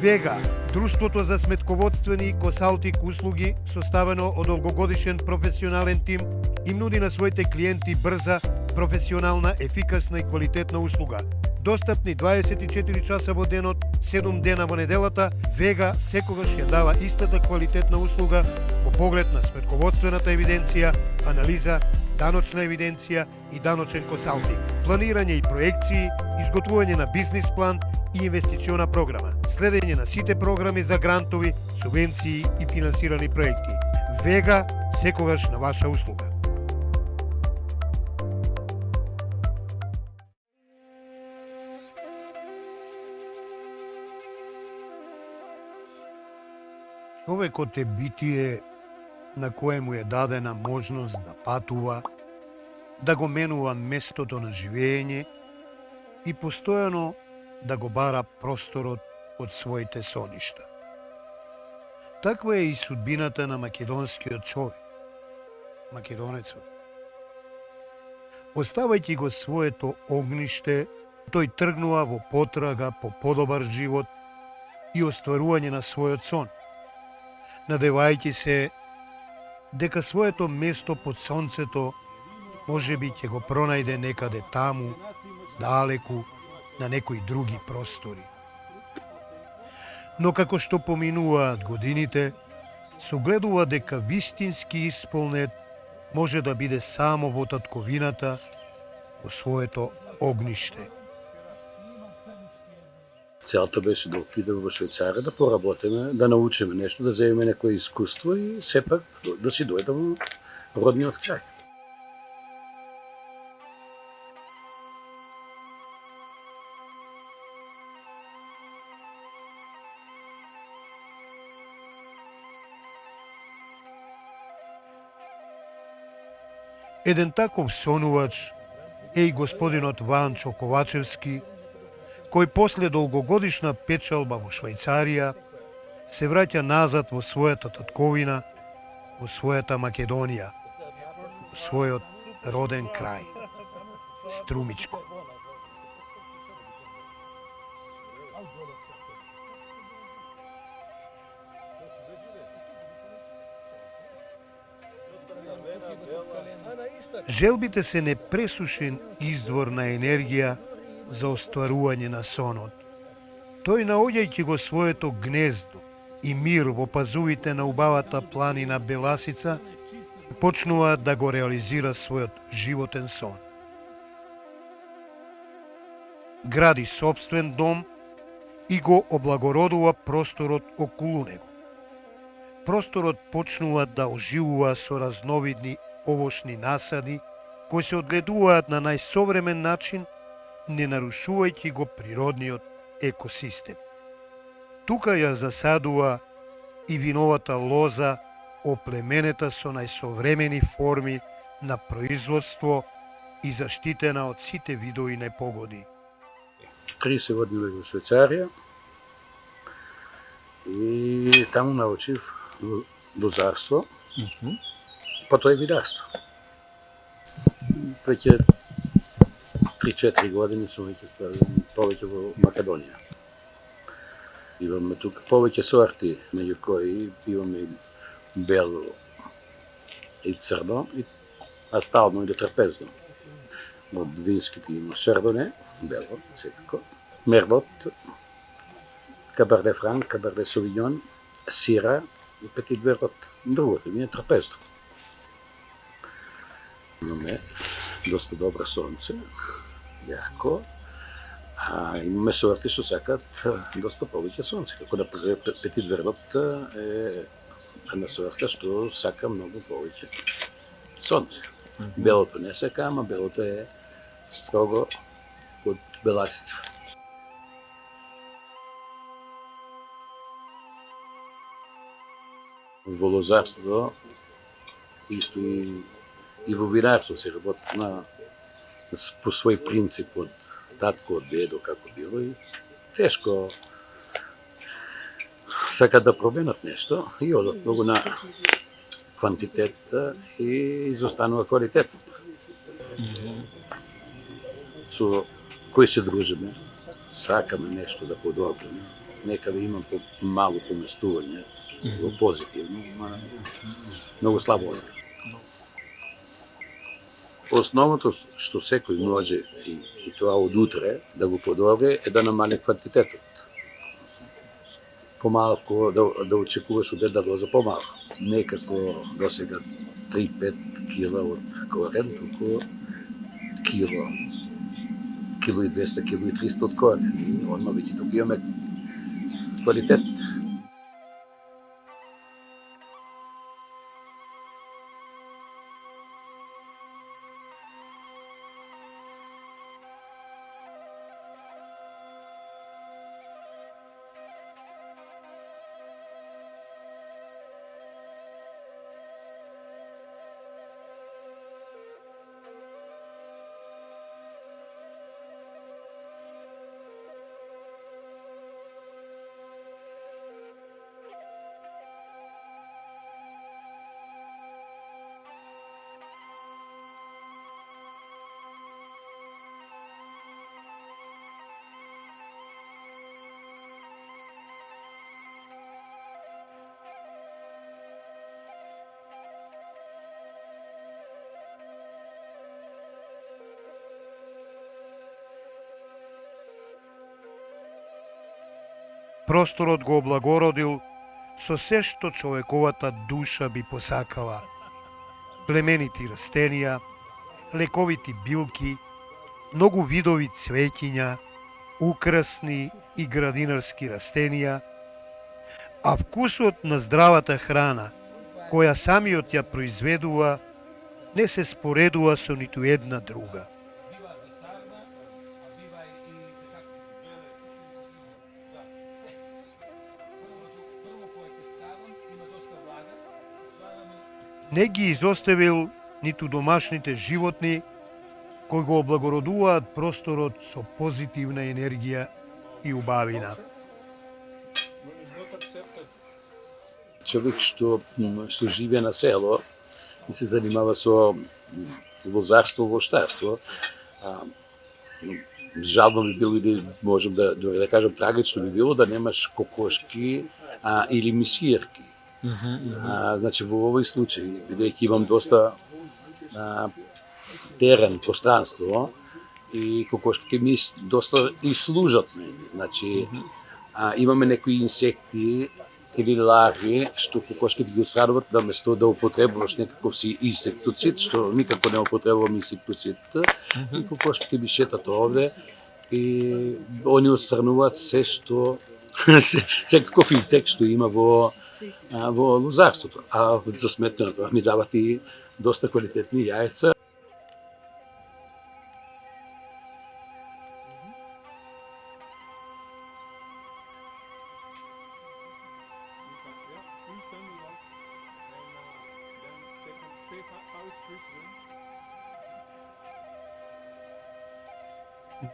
Вега, друштвото за сметководствени и консалтинг услуги, составено од долгогодишен професионален тим, им нуди на своите клиенти брза, професионална, ефикасна и квалитетна услуга. Достапни 24 часа во денот, 7 дена во неделата, Вега секогаш ја дава истата квалитетна услуга во поглед на сметководствената евиденција, анализа, даночна евиденција и даночен консалтинг, планирање и проекции, изготвување на бизнис план и инвестициона програма, следење на сите програми за грантови, субвенции и финансирани проекти. Вега секогаш на ваша услуга. Човекот е битие на кое му е дадена можност да патува, да го менува местото на живење и постојано да го бара просторот од своите соништа. Таква е и судбината на македонскиот човек, македонецот. Оставајќи го своето огниште, тој тргнува во потрага по подобар живот и остварување на својот сон, надевајќи се дека своето место под сонцето можеби ќе го пронајде некаде таму, далеку, на некои други простори. Но како што поминуваат годините, согледува дека вистински исполнет може да биде само во татковината, во своето огниште. Целта беше да отидеме во Швајцарија, да поработиме, да научиме нешто, да земеме некое искуство и сепак да си дојдеме во родниот крај. Еден таков сонувач е и господинот Ванчо Ковачевски, кој после долгогодишна печалба во Швајцарија се враќа назад во својата татковина, во својата Македонија, во својот роден крај, Струмичко. Желбите се непресушен извор на енергија за остварување на сонот. Тој, наоѓајќи го своето гнездо и мир во пазувите на убавата планина Беласица, почнува да го реализира својот животен сон. Гради сопствен дом и го облагородува просторот околу него. Просторот почнува да оживува со разновидни овошни насади, кои се одгледуваат на најсовремен начин, не нарушувајќи го природниот екосистем. Тука ја засадува и виновата лоза, оплеменета со најсовремени форми на производство и заштитена од сите видови непогоди. 30 години во Швајцарија и таму научив лозарство, потоа и винарство. Веќе 3-4 години сум веќе повеќе во Македонија. Имаме тука повеќе сорти, меѓу кои имаме бело и црно, и астално или трапезно. Од винските има шардоне, бело, секако, мерлот, кабарде франк, кабарде совиньон, сира и петит верот. Другото ми е трапезно. Имаме доста добро сонце, јако, а имаме сорти што сакат доста повеќе сонце, како да петит верот е една сорта што сака многу повеќе сонце. Белото не сака, ама белото е строго од беласица. Во лозарството исто и во винарство се работи по свој принцип од татко, од дедо, како било и тешко сакат да променат нешто и одат многу на квантитет и изостанува квалитет. Со кој се дружиме, сакаме нешто да подобриме, некаде имам мало поместување во позитивно, ама многу слабо. Основното што секој може и тоа од утре да го подобри е да намали квантитетот. Помалку да очекуваш од ден да доза помалку. Не како досега 3-5 кила од корен, туку кило и 200, кило и 300 од корен. И одма веќе туку имаме квалитет. Просторот го облагородил со се што човековата душа би посакала. Племенити растенија, лековити билки, многу видови цвеќиња, украсни и градинарски растенија, а вкусот на здравата храна, која самиот ја произведува, не се споредува со ниту една друга. Не ги изоставил ниту домашните животни, кои го облагородуваат просторот со позитивна енергија и убавина. Човек што живее на село и се занимава со лозарство, воштарство, жално би било или можем да кажем трагично би било да немаш кокошки или мисијерки. Значи во овој случај, бидејќи имам доста терен, пространство и кокошките ми доста и служат ми. Значи имаме некои инсекти или ларви што кокошките ги усрадуват да место да употребуваш некаков си инсектоцид, што никако не употребувам инсектоцид, и кокошките ми шетат овде и они отстрануваат се што секаков инсект што има во лозарството. А за сметна на тоа ми дават и доста квалитетни јајца.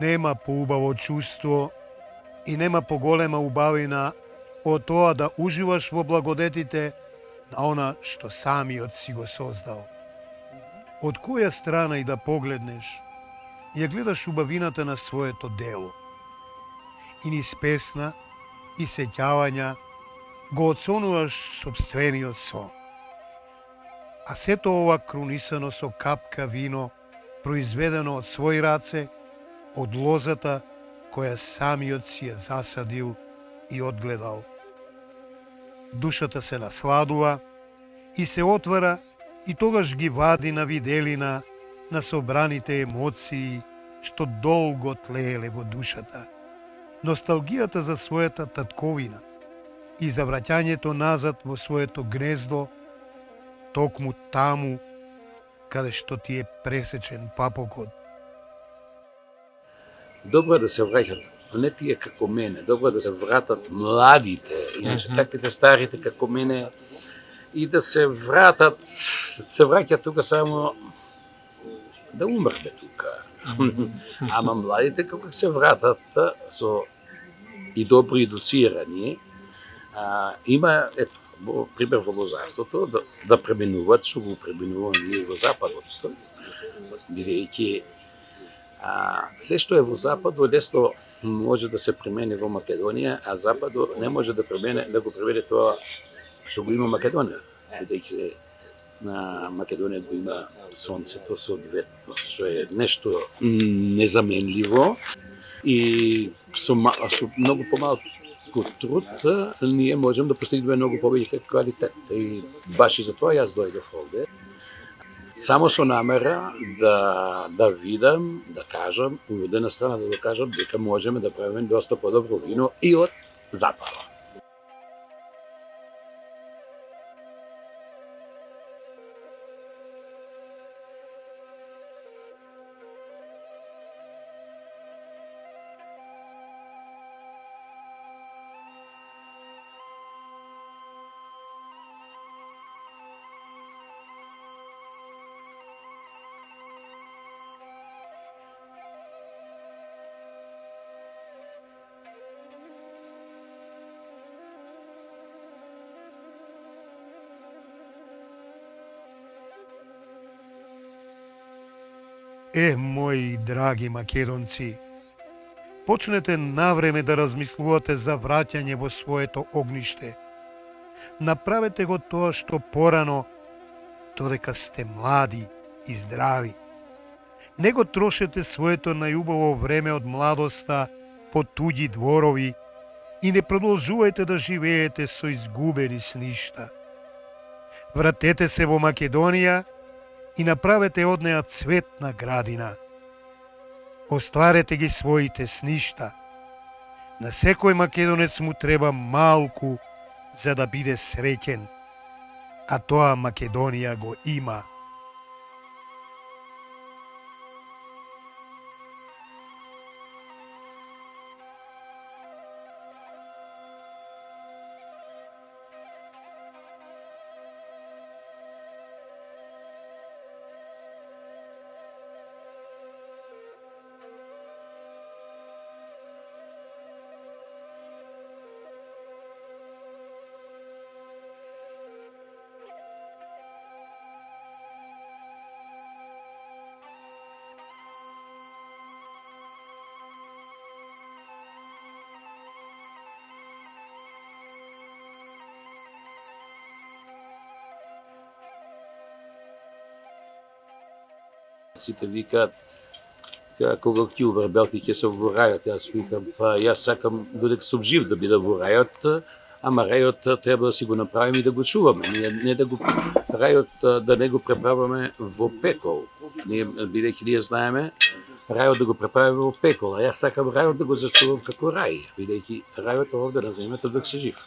Нема поубаво чувство и нема поголема убавина од тоа да уживаш во благодетите на она што самиот си го создал. Од која страна и да погледнеш, ја гледаш убавината на своето дело. И низ песна и сеќавања го оценуваш собствениот сон. А сето ова крунисано со капка вино, произведено од своји раце, од лозата која самиот си ја засадил и одгледал. Душата се насладува и се отвара и тогаш ги вади на виделина на собраните емоции што долго тлееле во душата. Носталгијата за својата татковина и за враќањето назад во своето гнездо, токму таму каде што ти е пресечен папокот. Добро е да се враќат, но не тие како мене. Добро е да се вратат младите, иначе таките старите како мене, и да се вратат, се враќат тука само да умрде тука. Ама младите како се вратат со и добро едуцирани, има, пример во лозарството, да пременуваат, што го пременуваме и во Западот. Бидејќи се што е во Запад, дојде може да се премени во Македонија, а Западот не може да го преведе тоа што го има Македонија, бидејќи на Македонија го има сонцето соодветно, што е нешто незаменливо и со многу помалку труд ние можеме да постигнеме многу повеќе квалитет. И баш и за тоа јас дојдов овде. Само со намера да видам, да кажам, од една страна да докажам дека можеме да правиме доста подобро вино и од Западот. Мои драги македонци, почнете навреме да размислувате за враќање во своето огниште. Направете го тоа што порано, додека сте млади и здрави. Не го трошете своето најубаво време од младоста по туѓи дворови и не продолжувајте да живеете со изгубени сништа. Вратете се во Македонија и направете од неа цветна градина. Остварете ги своите сништа. На секој македонец му треба малку за да биде среќен, а тоа Македонија го има. Сите викаат кога ќе умре Белти ќе се во рајот. Јас викам, па јас сакам додека сум жив да бидам во рајот, ама рајот треба да си го направиме и да го чуваме. Ние не да го рајот да не го преправаме во пекол. Бидејќи ние знаеме рајот да го преправиме во пекол, а јас сакам рајот да го зачувам како рај, бидејќи рајот е овде на земјата док се жив.